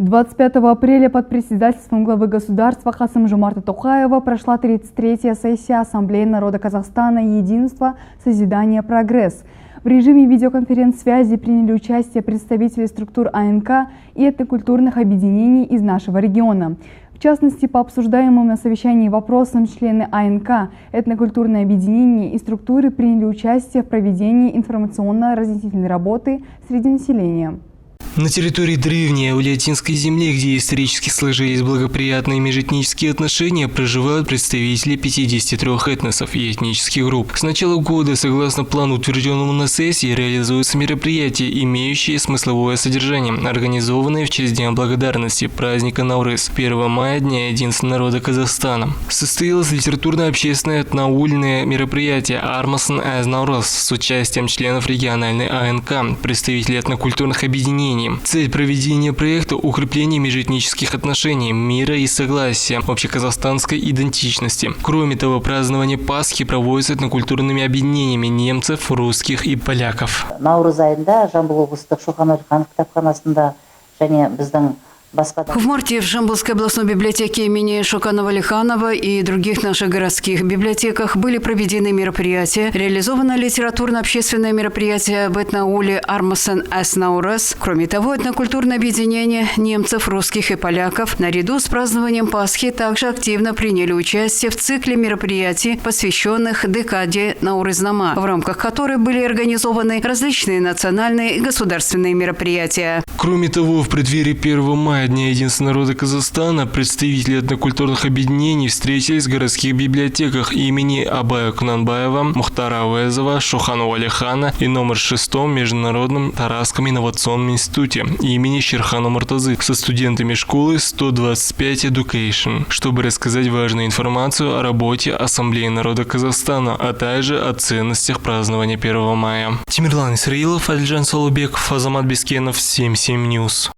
25 апреля под председательством главы государства Касым-Жомарта Токаева прошла 33-я сессия Ассамблеи народа Казахстана «Единство, созидание, прогресс». В режиме видеоконференц-связи приняли участие представители структур АНК и этнокультурных объединений из нашего региона. В частности, по обсуждаемым на совещании вопросам члены АНК, этнокультурные объединения и структуры приняли участие в проведении информационно-разъяснительной работы среди населения. На территории древней Аулиатинской земли, где исторически сложились благоприятные межэтнические отношения, проживают представители 53 этносов и этнических групп. С начала года, согласно плану, утвержденному на сессии, реализуются мероприятия, имеющие смысловое содержание, организованные в честь Дня благодарности, праздника Наурыз, 1 мая, Дня единства народа Казахстана. Состоялось литературно-общественное этноульное мероприятие «Армасан as Наурыз» с участием членов региональной АНК, представителей этнокультурных объединений. Цель проведения проекта – укрепление межэтнических отношений, мира и согласия, общеказахстанской идентичности. Кроме того, празднование Пасхи проводится этнокультурными объединениями немцев, русских и поляков. В марте в Жамбылской областной библиотеке имени Шоканова-Алиханова и других наших городских библиотеках были проведены мероприятия. Реализовано литературно-общественное мероприятие в этноуле «Армасан as Наурыз». Кроме того, этнокультурное объединение немцев, русских и поляков наряду с празднованием Пасхи также активно приняли участие в цикле мероприятий, посвященных декаде Наурызнама, в рамках которой были организованы различные национальные и государственные мероприятия. Кроме того, в преддверии 1 мая, Дня единства народа Казахстана, представители этнокультурных объединений встретились в городских библиотеках имени Абая Кунанбаева, Мухтара Ауэзова, Шоханова-Алихана и номер 6 в Международном Тарасском инновационном институте имени Шерхана Муртазы со студентами школы 125 Education, чтобы рассказать важную информацию о работе Ассамблеи народа Казахстана, а также о ценностях празднования 1 мая. Тимирлан Исраилов, Альджан Солубеков, Азамат Бескенов, 77 News.